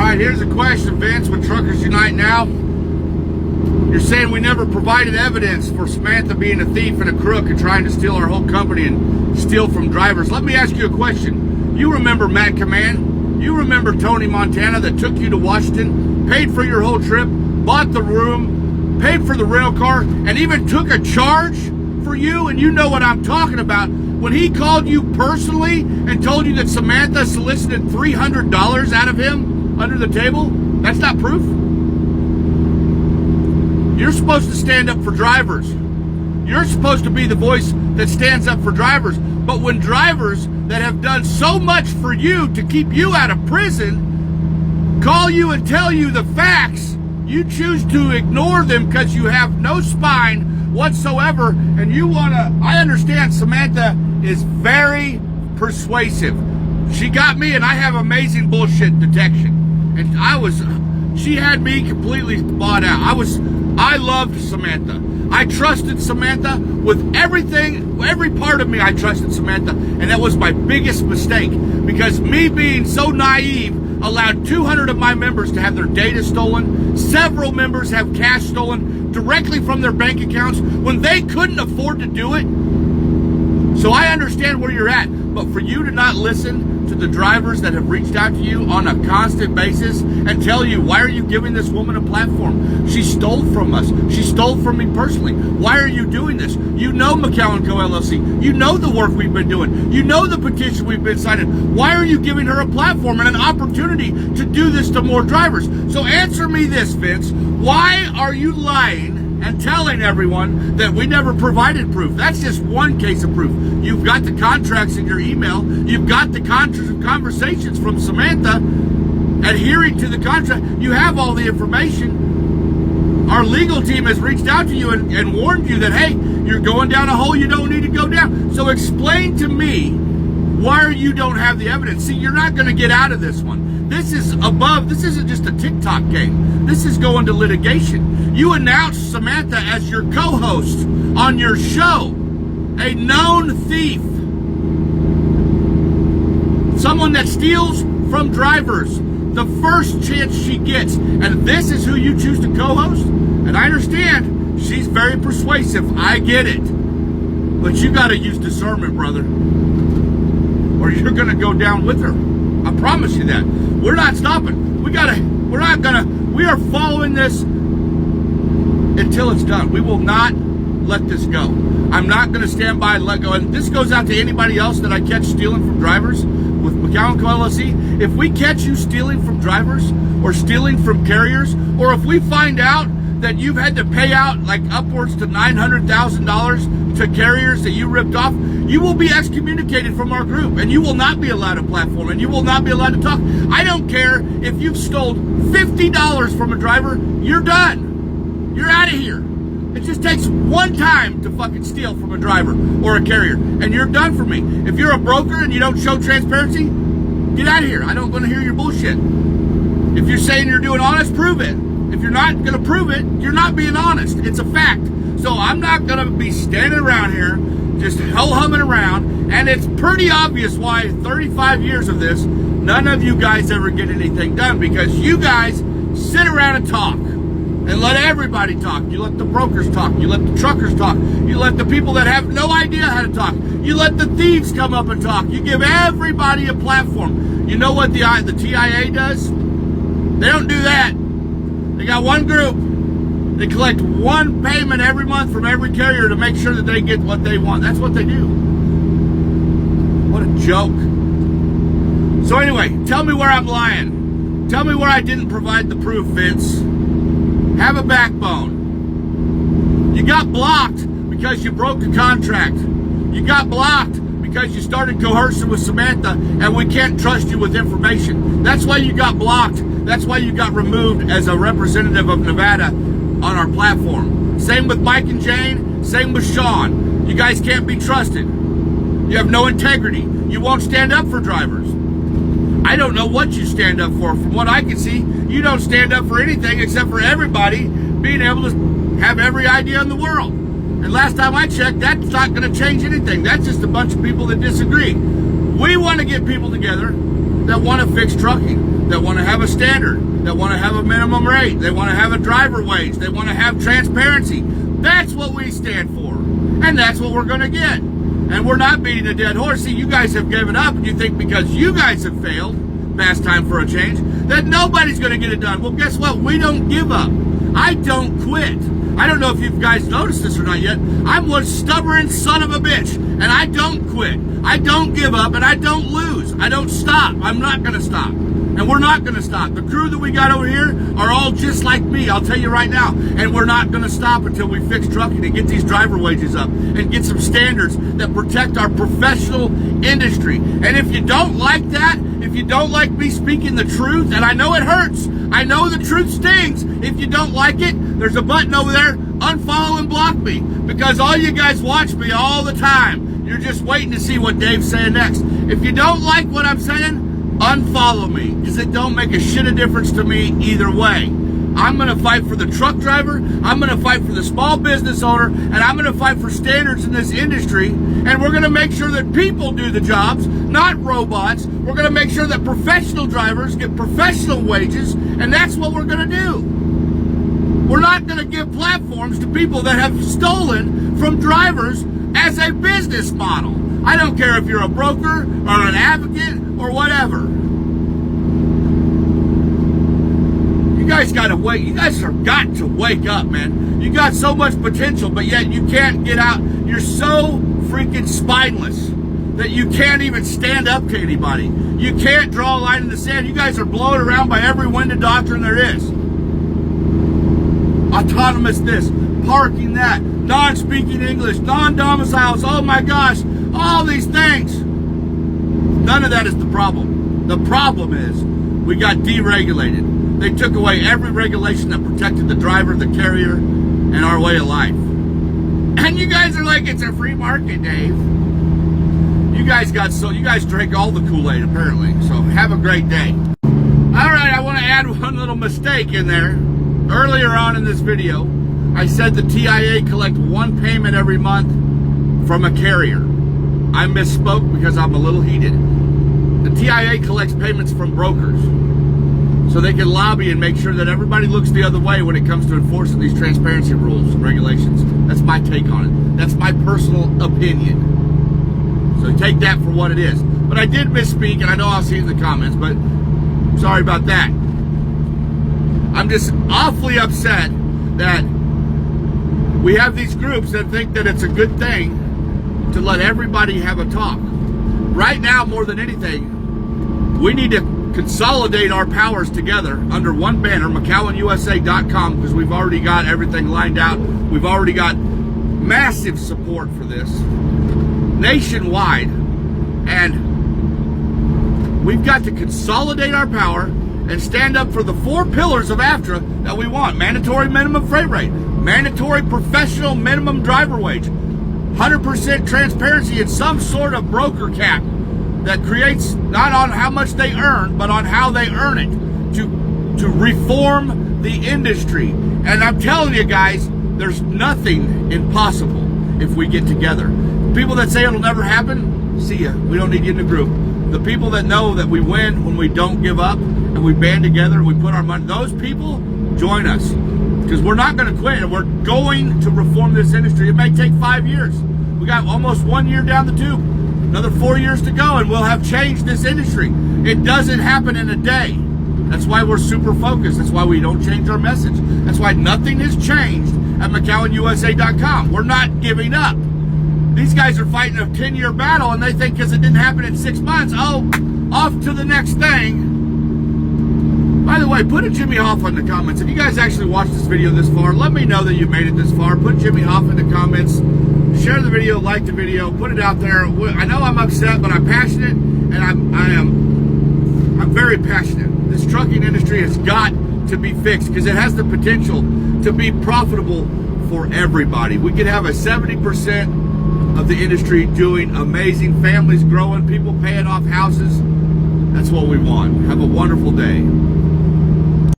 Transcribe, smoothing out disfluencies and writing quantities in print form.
right, here's a question, Vince, with Truckers Unite Now. You're saying we never provided evidence for Samantha being a thief and a crook and trying to steal our whole company and steal from drivers. Let me ask you a question. You remember Matt Command? You remember Tony Montana that took you to Washington, paid for your whole trip, bought the room, paid for the rental car, and even took a charge for you? And you know what I'm talking about. When he called you personally and told you that Samantha solicited $300 out of him under the table, that's not proof? You're supposed to stand up for drivers. You're supposed to be the voice that stands up for drivers. But when drivers that have done so much for you to keep you out of prison call you and tell you the facts, you choose to ignore them because you have no spine whatsoever. And you want to, I understand Samantha is very persuasive. She got me, and I have amazing bullshit detection. And she had me completely bought out. I loved Samantha. I trusted Samantha with everything, every part of me. I trusted Samantha, and that was my biggest mistake, because me being so naive allowed 200 of my members to have their data stolen. Several members have cash stolen directly from their bank accounts when they couldn't afford to do it. So I understand where you're at, but for you to not listen to the drivers that have reached out to you on a constant basis and tell you, why are you giving this woman a platform? She stole from us. She stole from me personally. Why are you doing this? You know McCown Co. LLC. You know the work we've been doing. You know the petition we've been signing. Why are you giving her a platform and an opportunity to do this to more drivers? So answer me this, Vince. Why are you lying and telling everyone that we never provided proof? That's just one case of proof. You've got the contracts in your email. You've got the conversations from Samantha adhering to the contract. You have all the information. Our legal team has reached out to you and warned you that, hey, you're going down a hole you don't need to go down. So explain to me why you don't have the evidence. See, you're not going to get out of this one. This is above. This isn't just a TikTok game. This is going to litigation. You announced Samantha as your co-host on your show, a known thief, someone that steals from drivers the first chance she gets, and this is who you choose to co-host. And I understand she's very persuasive. I get it, but you got to use discernment, brother, or you're going to go down with her. I promise you that. We're not stopping. We are following this until it's done. We will not let this go. I'm not going to stand by and let go. And this goes out to anybody else that I catch stealing from drivers with McCown Co. LLC. If we catch you stealing from drivers or stealing from carriers, or if we find out that you've had to pay out like upwards to $900,000 to carriers that you ripped off, you will be excommunicated from our group, and you will not be allowed a platform, and you will not be allowed to talk. I don't care if you've stole $50 from a driver, you're done. You're out of here. It just takes one time to fucking steal from a driver or a carrier, and you're done for me. If you're a broker and you don't show transparency, get out of here. I don't want to hear your bullshit. If you're saying you're doing honest, prove it. If you're not going to prove it, you're not being honest. It's a fact. So I'm not going to be standing around here just ho-humming around, and it's pretty obvious why 35 years of this, none of you guys ever get anything done, because you guys sit around and talk and let everybody talk. You let the brokers talk. You let the truckers talk. You let the people that have no idea how to talk. You let the thieves come up and talk. You give everybody a platform. You know what the TIA does? They don't do that. They got one group. They collect one payment every month from every carrier to make sure that they get what they want. That's what they do. What a joke. So anyway, tell me where I'm lying. Tell me where I didn't provide the proof, Vince. Have a backbone. You got blocked because you broke a contract. You got blocked because you started coercing with Samantha, and we can't trust you with information. That's why you got blocked. That's why you got removed as a representative of Nevada on our platform. Same with Mike and Jane. Same with Sean. You guys can't be trusted. You have no integrity. You won't stand up for drivers. I don't know what you stand up for. From what I can see, you don't stand up for anything except for everybody being able to have every idea in the world. And last time I checked, that's not going to change anything. That's just a bunch of people that disagree. We want to get people together that want to fix trucking. that want to have a standard, that want to have a minimum rate, they want to have a driver wage, they want to have transparency. That's what we stand for, and that's what we're going to get. And we're not beating a dead horse. See, you guys have given up, and you think because you guys have failed, past time for a change, that nobody's going to get it done. Well, guess what? We don't give up. I don't quit. I don't know if you guys noticed this or not yet. I'm one stubborn son of a bitch, and I don't quit. I don't give up, and I don't lose. I don't stop. I'm not going to stop. And we're not going to stop. The crew that we got over here are all just like me, I'll tell you right now. And we're not going to stop until we fix trucking and get these driver wages up and get some standards that protect our professional industry. And if you don't like that, if you don't like me speaking the truth, and I know it hurts, I know the truth stings. If you don't like it, there's a button over there, unfollow and block me. Because all you guys watch me all the time. You're just waiting to see what Dave's saying next. If you don't like what I'm saying, unfollow me, because it don't make a shit of difference to me either way. I'm going to fight for the truck driver, I'm going to fight for the small business owner, and I'm going to fight for standards in this industry, and we're going to make sure that people do the jobs, not robots. We're going to make sure that professional drivers get professional wages, and that's what we're going to do. We're not going to give platforms to people that have stolen from drivers as a business model. I don't care if you're a broker or an advocate or whatever. You guys gotta wait. You guys have got to wake up, man. You got so much potential, but yet you can't get out. You're so freaking spineless that you can't even stand up to anybody. You can't draw a line in the sand. You guys are blown around by every wind of doctrine there is. Autonomous this, parking that, non-speaking English, non-domiciles, oh my gosh, all these things. None of that is the problem. The problem is we got deregulated. They took away every regulation that protected the driver, the carrier, and our way of life. And you guys are like, it's a free market, Dave. You guys drank all the Kool-Aid apparently. So have a great day. All right, I want to add one little mistake in there. Earlier on in this video, I said the TIA collect one payment every month from a carrier. I misspoke because I'm a little heated. The TIA collects payments from brokers so they can lobby and make sure that everybody looks the other way when it comes to enforcing these transparency rules and regulations. That's my take on it. That's my personal opinion. So take that for what it is. But I did misspeak, and I know I'll see it in the comments, but sorry about that. I'm just awfully upset that we have these groups that think that it's a good thing to let everybody have a talk. Right now, more than anything, we need to consolidate our powers together under one banner, McCowanUSA.com, because we've already got everything lined out. We've already got massive support for this nationwide, and we've got to consolidate our power and stand up for the 4 pillars of AFTRA that we want. Mandatory minimum freight rate, mandatory professional minimum driver wage, 100% transparency in some sort of broker cap that creates not on how much they earn, but on how they earn it, to reform the industry. And I'm telling you guys, there's nothing impossible if we get together. People that say it'll never happen, see ya. We don't need you in the group. The people that know that we win when we don't give up and we band together and we put our money, those people join us. Because we're not going to quit, and we're going to reform this industry. It may take 5 years. We got almost 1 year down the tube. Another 4 years to go, and we'll have changed this industry. It doesn't happen in a day. That's why we're super focused. That's why we don't change our message. That's why nothing has changed at McCowanUSA.com. We're not giving up. These guys are fighting a 10-year battle, and they think because it didn't happen in 6 months, oh, off to the next thing. By the way, put a Jimmy Hoffa in the comments. If you guys actually watched this video this far, let me know that you made it this far. Put Jimmy Hoffa in the comments. Share the video, like the video, put it out there. I know I'm upset, but I'm passionate, and I'm very passionate. This trucking industry has got to be fixed because it has the potential to be profitable for everybody. We could have a 70% of the industry doing amazing, families growing, people paying off houses. That's what we want. Have a wonderful day.